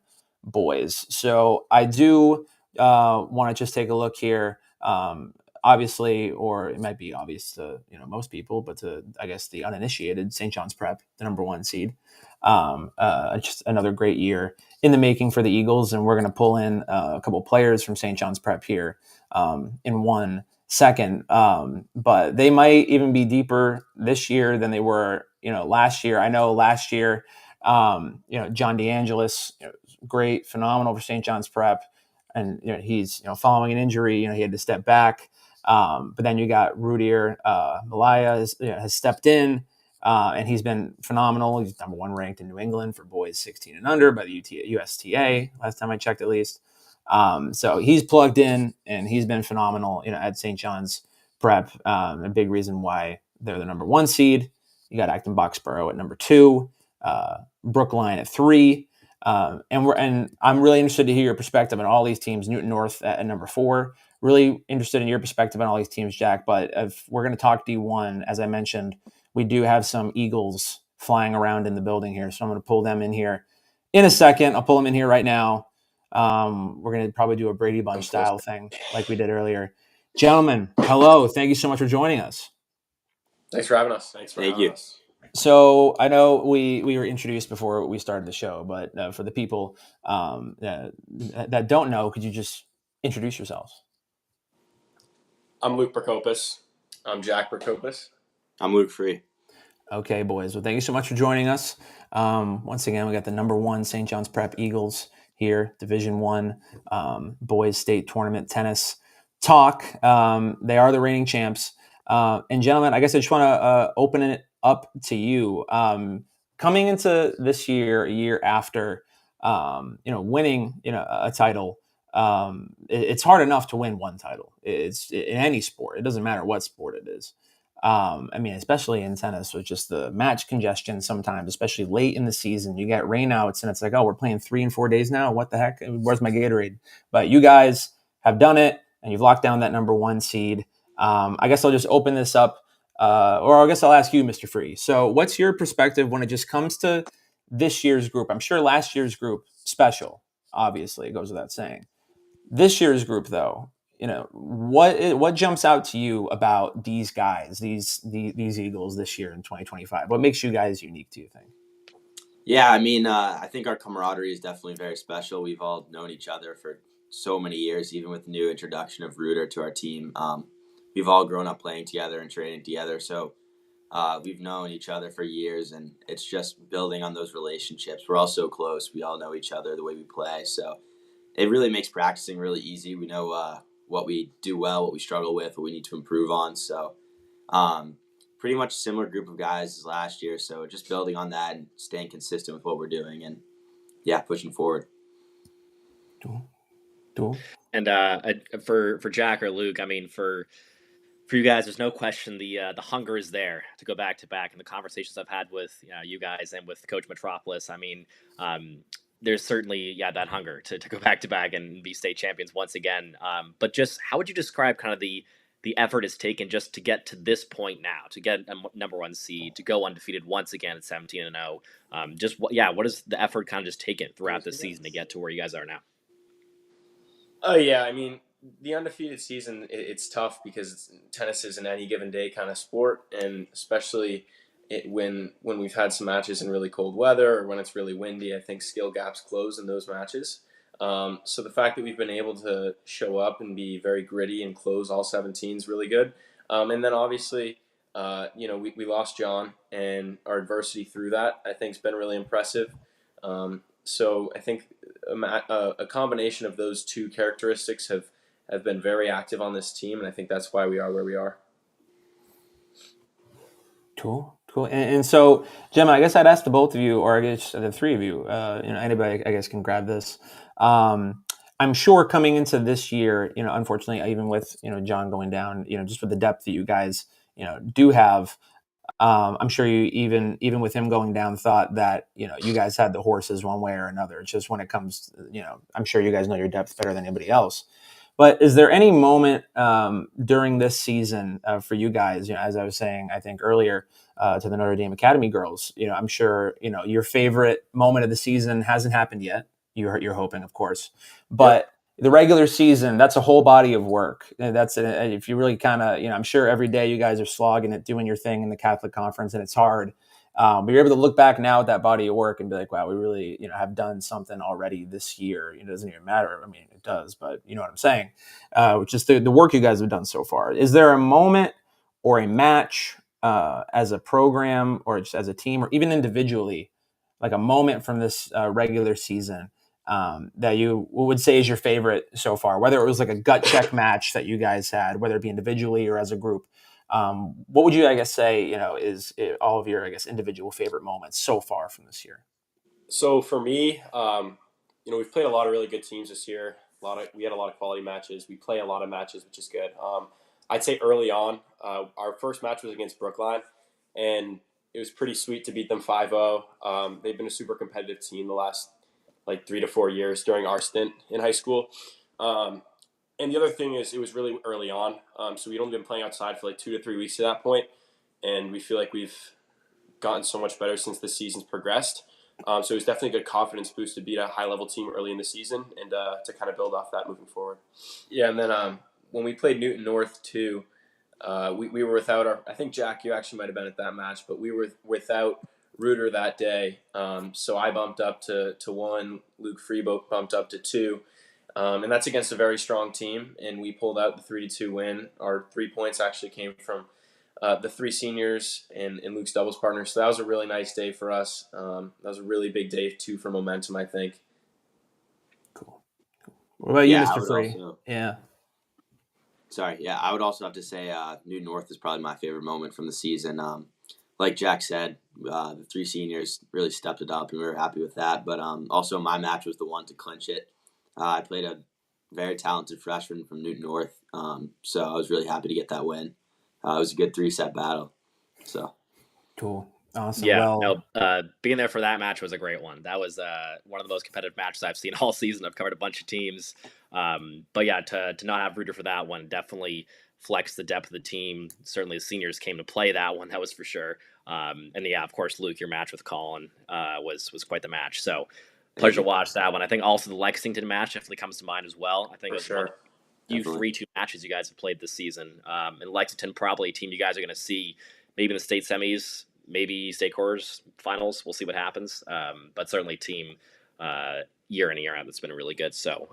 boys. So I do want to just take a look here. Obviously, or it might be obvious to most people, but to I guess the uninitiated, St. John's Prep, the number 1 seed. Just another great year in the making for the Eagles, and we're going to pull in a couple of players from St. John's Prep here in 1 second. But they might even be deeper this year than they were, last year. I know last year, John DeAngelis, great, phenomenal for St. John's Prep, and he's following an injury, he had to step back. But then you got Rudier Malaya has stepped in, and he's been phenomenal. He's number 1 ranked in New England for boys 16 and under by the USTA, last time I checked at least. So he's plugged in, and he's been phenomenal at St. John's Prep. A big reason why they're the number 1 seed. You got Acton Boxborough at number 2, Brookline at 3. And I'm really interested to hear your perspective on all these teams. Newton North at number 4. Really interested in your perspective on all these teams, Jack. But if we're going to talk D1, as I mentioned, we do have some Eagles flying around in the building here. So I'm going to pull them in here in a second. I'll pull them in here right now. We're going to probably do a Brady Bunch style thing like we did earlier. Gentlemen, hello. Thank you so much for joining us. Thanks for having us. Thank you. So I know we were introduced before we started the show, but for the people that don't know, could you just introduce yourselves? I'm Luke Prokopis. I'm Jack Prokopis. I'm Luke Free. Okay, boys. Well, thank you so much for joining us. Once again, we got the number 1 St. John's Prep Eagles here, Division I boys state tournament tennis talk. They are the reigning champs. And gentlemen, I guess I just want to open it up to you. Coming into this year, a year after, winning, a title, it's hard enough to win 1 title. It's in any sport. It doesn't matter what sport it is. Especially in tennis with just the match congestion sometimes, especially late in the season, you get rainouts and it's like, oh, we're playing 3 and 4 days now. What the heck? Where's my Gatorade? But you guys have done it and you've locked down that number 1 seed. I guess I'll just open this up, or I guess I'll ask you, Mr. Free. So what's your perspective when it just comes to this year's group? I'm sure last year's group, special, obviously, it goes without saying. This year's group, though, what jumps out to you about these guys, these Eagles this year in 2025? What makes you guys unique, do you think? Yeah, I think our camaraderie is definitely very special. We've all known each other for so many years, even with the new introduction of Ruder to our team. We've all grown up playing together and training together, so we've known each other for years, and it's just building on those relationships. We're all so close. We all know each other, the way we play, so it really makes practicing really easy. We know what we do well, what we struggle with, what we need to improve on. So pretty much a similar group of guys as last year. So just building on that and staying consistent with what we're doing and, pushing forward. Cool. And for Jack or Luke, for you guys, there's no question the hunger is there to go back to back. And the conversations I've had with you guys and with Coach Metropolis, there's certainly that hunger to go back to back and be state champions once again. But just how would you describe kind of the effort it's taken just to get to this point now, to get a number 1 seed, to go undefeated once again at 17-0? What is the effort kind of just taken throughout the season to get to where you guys are now? Oh yeah, the undefeated season, it's tough because tennis is an any given day kind of sport, and especially when we've had some matches in really cold weather or when it's really windy, I think skill gaps close in those matches. So the fact that we've been able to show up and be very gritty and close all 17 is really good. And then obviously, we lost John, and our adversity through that, I think, has been really impressive. So I think a combination of those 2 characteristics have been very active on this team, and I think that's why we are where we are. Cool. And so, Gemma, I guess I'd ask the both of you, or I guess the 3 of you, anybody, I guess, can grab this. I'm sure coming into this year, unfortunately, even with, John going down, just with the depth that you guys, do have, I'm sure you even with him going down thought that, you guys had the horses one way or another. It's just when it comes, I'm sure you guys know your depth better than anybody else. But is there any moment during this season for you guys, as I was saying, I think earlier to the Notre Dame Academy girls, I'm sure, your favorite moment of the season hasn't happened yet. You're hoping, of course, but the regular season, that's a whole body of work. And if you really kind of, I'm sure every day you guys are slogging it, doing your thing in the Catholic Conference, and it's hard. But you're able to look back now at that body of work and be like, wow, we really, have done something already this year. It doesn't even matter. I mean, it does, but you know what I'm saying? Which is the work you guys have done so far. Is there a moment or a match as a program or just as a team or even individually, like a moment from this regular season that you would say is your favorite so far, whether it was like a gut check match that you guys had, whether it be individually or as a group? What would you, I guess, say, is all of your, I guess, individual favorite moments so far from this year? So for me, we've played a lot of really good teams this year. We had a lot of quality matches. We play a lot of matches, which is good. I'd say early on, our first match was against Brookline, and it was pretty sweet to beat them 5-0. They've been a super competitive team the last 3 to 4 years during our stint in high school. And the other thing is it was really early on. So we'd only been playing outside for 2 to 3 weeks at that point, and we feel like we've gotten so much better since the season's progressed. So it was definitely a good confidence boost to beat a high-level team early in the season and to kind of build off that moving forward. Yeah, and then when we played Newton North too, we were without I think, Jack, you actually might have been at that match, but we were without Reuter that day. So I bumped up to 1, Luke Freebo bumped up to 2. And that's against a very strong team, and we pulled out the 3-2 win. Our 3 points actually came from the 3 seniors and Luke's doubles partner. So that was a really nice day for us. That was a really big day, too, for momentum, I think. Cool. What about you, Mr. Free? Yeah. Sorry. Yeah, I would also have to say Newton North is probably my favorite moment from the season. Like Jack said, the 3 seniors really stepped it up, and we were happy with that. But also my match was the one to clinch it. I played a very talented freshman from Newton North, so I was really happy to get that win. It was a good 3-set battle. So cool. Awesome. Yeah, being there for that match was a great one. That was one of the most competitive matches I've seen all season. I've covered a bunch of teams. But yeah, to not have Reuter for that one definitely flexed the depth of the team. Certainly the seniors came to play that one, that was for sure. And yeah, of course, Luke, your match with Colin was quite the match. So pleasure to watch that one. I think also the Lexington match definitely comes to mind as well. I think it was one of the few 3-2 matches you guys have played this season. And Lexington, probably a team you guys are going to see maybe in the state semis, maybe state quarters, finals. We'll see what happens. But certainly team year in and year out that's been really good. So,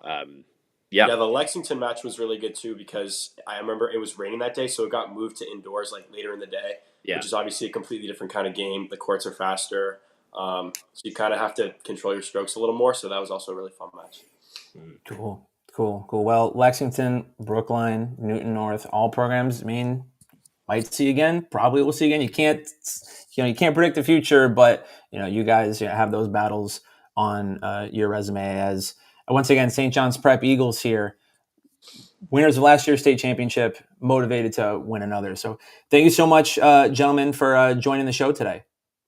yeah, the Lexington match was really good too because I remember it was raining that day, so it got moved to indoors later in the day, which is obviously a completely different kind of game. The courts are faster. So you kind of have to control your strokes a little more. So that was also a really fun match. Cool. Well, Lexington, Brookline, Newton North, all programs, might see again. Probably we'll see again. You can't predict the future, but you guys have those battles on your resume as once again, St. John's Prep Eagles here. Winners of last year's state championship, motivated to win another. So thank you so much, gentlemen, for joining the show today.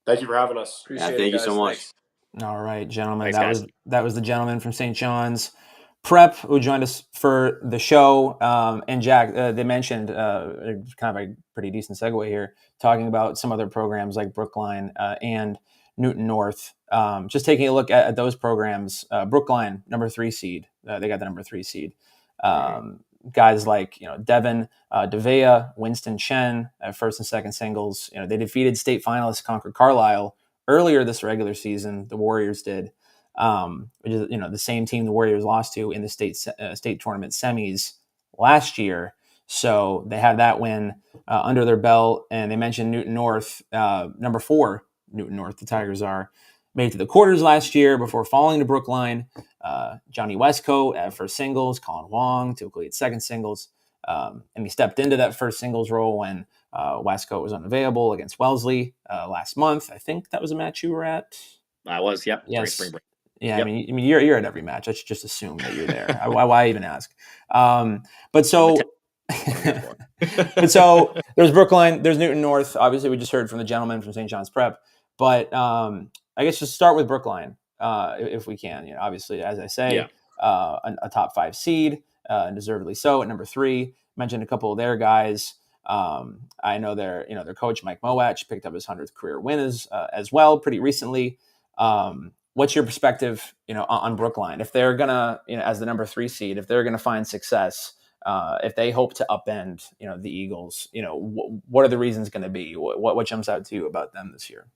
Thank you for having us. Appreciate it, thank you guys. so much. Thanks. All right, gentlemen. Thanks, that was the gentleman from St. John's Prep who joined us for the show. And Jack, they mentioned kind of a pretty decent segue here, talking about some other programs like Brookline and Newton North. Just taking a look at those programs. Brookline, number 3 seed. They got the number 3 seed. Guys like Devin DeVea, Winston Chen, first and second singles. They defeated state finalists Concord Carlisle earlier this regular season. The Warriors did, which is the same team the Warriors lost to in the state tournament semis last year. So they have that win under their belt. And they mentioned Newton North, number 4 Newton North. The Tigers made it to the quarters last year before falling to Brookline. Johnny Westcoat at first singles, Colin Wong typically at second singles. And he stepped into that first singles role when Westcoat was unavailable against Wellesley last month. I think that was a match you were at. I was, yep. Yes. Spring break. Yeah, Yep. I mean, you're at every match. I should just assume that you're there. Why even ask? But so there's Brookline, there's Newton North. Obviously, we just heard from the gentleman from St. John's Prep. But I guess just start with Brookline, if we can. Obviously, as I say, a top 5 seed. and deservedly so. At number 3, mentioned a couple of their guys. I know their coach Mike Moach picked up his 100th career win as well pretty recently. What's your perspective, on Brookline? If they're gonna, as the number 3 seed, if they're gonna find success, if they hope to upend, the Eagles, what are the reasons going to be? What jumps out to you about them this year?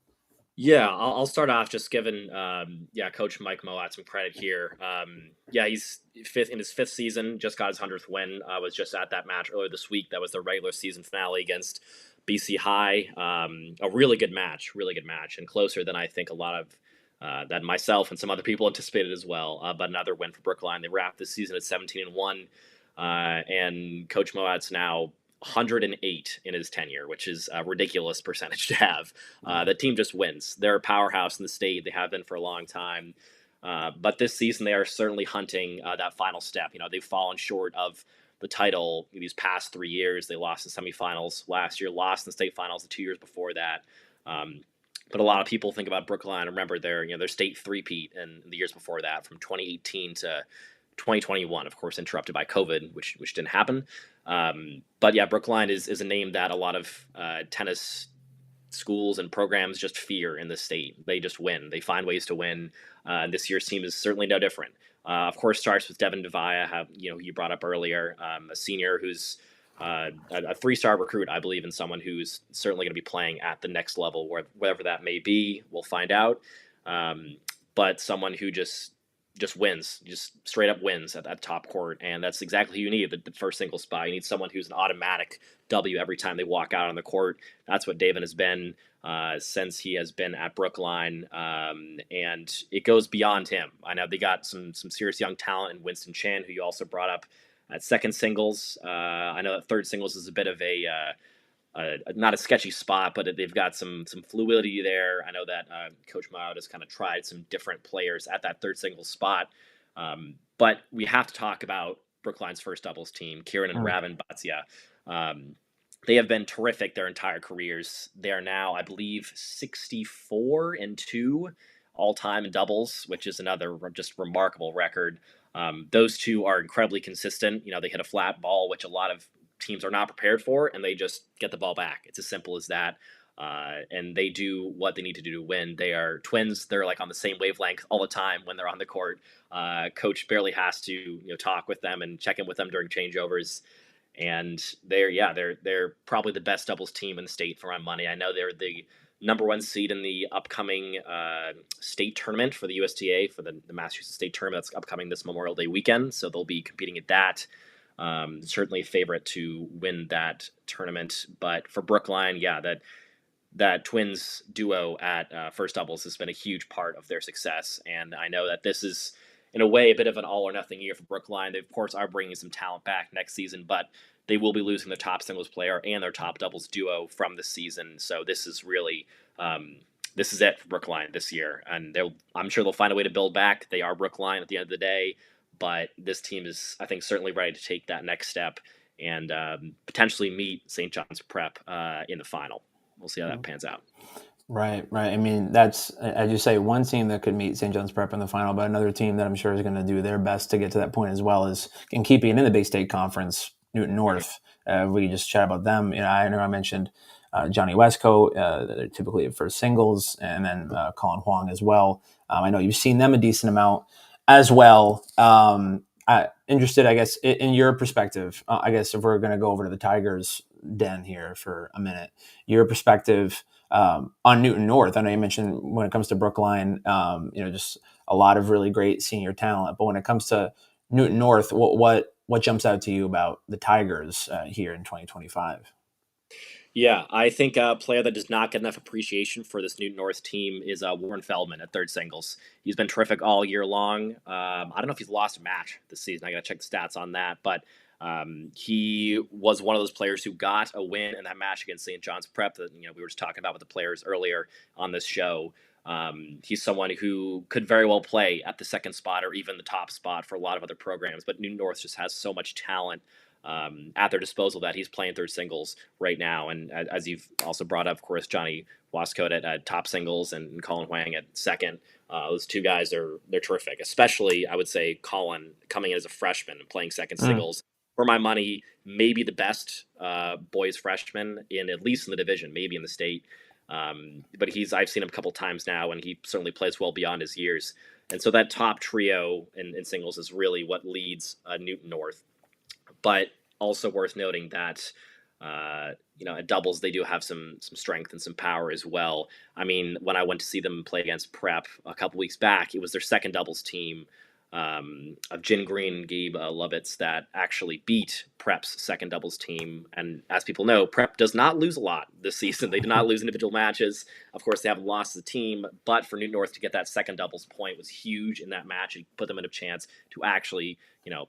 Yeah, I'll start off just giving Coach Mike Moat some credit here. He's in his 5th season, just got his 100th win. I was just at that match earlier this week. That was the regular season finale against BC High. A really good match, and closer than I think a lot of that myself and some other people anticipated as well. But another win for Brookline. They wrapped this season at 17-1, and Coach Moat's now 108 in his tenure, which is a ridiculous percentage to have. The team just wins. They're a powerhouse in the state. They have been for a long time. But this season, they are certainly hunting that final step. They've fallen short of the title these past 3 years. They lost the semifinals last year, lost in the state finals the 2 years before that. But a lot of people think about Brookline. Remember their state three-peat in the years before that, from 2018 to 2021, of course, interrupted by COVID, which didn't happen. But yeah, Brookline is a name that a lot of tennis schools and programs just fear in the state. They just win. They find ways to win. This year's team is certainly no different. Of course, starts with Devin Devaya, you brought up earlier, a senior who's a 3-star recruit, I believe, and someone who's certainly going to be playing at the next level, whatever that may be. We'll find out. But someone who just wins, just straight up wins at that top court. And that's exactly who you need, the first single spot. You need someone who's an automatic W every time they walk out on the court. That's what David has been since he has been at Brookline. And it goes beyond him. I know they got some serious young talent in Winston Chan, who you also brought up at second singles. I know that third singles is a bit of not a sketchy spot, but they've got some fluidity there. I know that Coach Meadow has kind of tried some different players at that third singles spot. But we have to talk about Brookline's first doubles team, Kieran and Ravin Batsia. They have been terrific their entire careers. They are now, I believe, 64-2 all-time in doubles, which is another just remarkable record. Those two are incredibly consistent. They hit a flat ball, which a lot of teams are not prepared for, and they just get the ball back. It's as simple as that. And they do what they need to do to win. They are twins. They're like on the same wavelength all the time when they're on the court. Coach barely has to talk with them and check in with them during changeovers. And they're probably the best doubles team in the state for my money. I know they're the number 1 seed in the upcoming state tournament for the USTA, for the Massachusetts State Tournament that's upcoming this Memorial Day weekend. So they'll be competing at that. Certainly a favorite to win that tournament. But for Brookline, that twins duo at first doubles has been a huge part of their success. And I know that this is, in a way, a bit of an all or nothing year for Brookline. They, of course, are bringing some talent back next season, but they will be losing their top singles player and their top doubles duo from this season. So this is really, this is it for Brookline this year. And I'm sure they'll find a way to build back. They are Brookline at the end of the day. But this team is, I think, certainly ready to take that next step and potentially meet St. John's Prep in the final. We'll see how that pans out. Right. I mean, that's, as you say, one team that could meet St. John's Prep in the final, but another team that I'm sure is going to do their best to get to that point as well as in keeping it in the Bay State Conference, Newton North. We just chat about them. I know I mentioned Johnny Westcoat, they're typically at first singles, and then Colin Huang as well. I know you've seen them a decent amount as well. Interested, I guess, in your perspective, I guess if we're going to go over to the Tigers den here for a minute, your perspective on Newton North. I know you mentioned when it comes to Brookline, just a lot of really great senior talent, but when it comes to Newton North, what jumps out to you about the Tigers here in 2025? Yeah, I think a player that does not get enough appreciation for this Newton North team is Warren Feldman at third singles. He's been terrific all year long. I don't know if he's lost a match this season. I got to check the stats on that. But he was one of those players who got a win in that match against St. John's Prep that we were just talking about with the players earlier on this show. He's someone who could very well play at the second spot or even the top spot for a lot of other programs. But Newton North just has so much talent at their disposal that he's playing third singles right now. And as you've also brought up, of course, Johnny Wascoat at top singles and Colin Huang at second. Those two guys they're terrific, especially I would say Colin coming in as a freshman and playing second singles. For my money, maybe the best boys freshman in at least in the division, maybe in the state. But I've seen him a couple times now, and he certainly plays well beyond his years. And so that top trio in singles is really what leads Newton North. But also worth noting that at doubles they do have some strength and some power as well. I mean, when I went to see them play against Prep a couple weeks back, it was their second doubles team of Jen Green and Gabe Lovitz that actually beat Prep's second doubles team. And as people know, Prep does not lose a lot this season. They did not lose individual matches. Of course, they haven't lost as a team, but for Newton North to get that second doubles point was huge in that match. It put them in a chance to actually,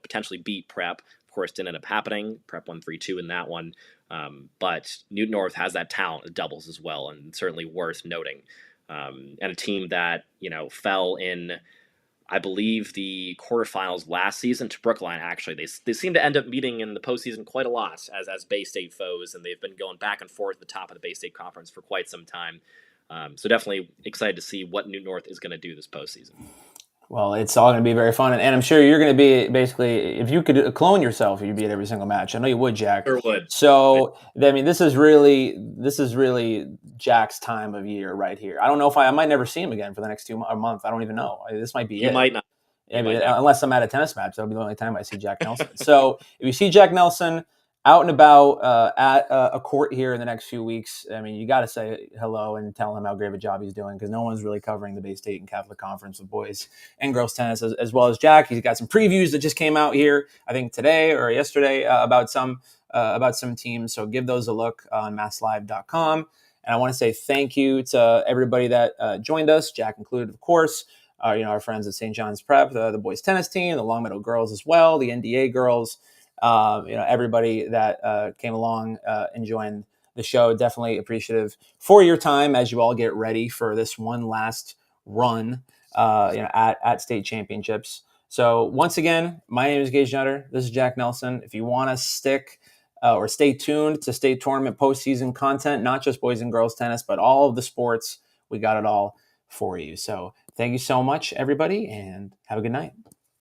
potentially beat Prep. Of course, didn't end up happening. Prep won 3-2 in that one. But Newton North has that talent at doubles as well, and certainly worth noting. And a team that, fell in, I believe, the quarterfinals last season to Brookline, actually. They seem to end up meeting in the postseason quite a lot as Bay State foes, and they've been going back and forth at the top of the Bay State Conference for quite some time. So definitely excited to see what Newton North is going to do this postseason. Well, it's all going to be very fun, and I'm sure you're going to be basically, if you could clone yourself, you'd be at every single match. I know you would, Jack. Sure would. So, I mean, this is really Jack's time of year right here. I don't know if I might never see him again for the next a month. I don't even know. This might be it. You might not. Unless I'm at a tennis match, that'll be the only time I see Jack Nelson. So, if you see Jack Nelson out and about at a court here in the next few weeks, I mean, you got to say hello and tell him how great of a job he's doing, because no one's really covering the Bay State and Catholic Conference with boys and girls tennis as well as Jack. He's got some previews that just came out here, I think today or yesterday, about some teams. So give those a look on MassLive.com. And I want to say thank you to everybody that joined us, Jack included, of course. Our friends at St. John's Prep, the boys tennis team, the Longmeadow girls as well, the NDA girls. Everybody that came along and joined the show. Definitely appreciative for your time as you all get ready for this one last run at state championships. So once again, my name is Gage Nutter. This is Jack Nelson. If you want to stick or stay tuned to state tournament postseason content, not just boys and girls tennis, but all of the sports, we got it all for you. So thank you so much, everybody, and have a good night.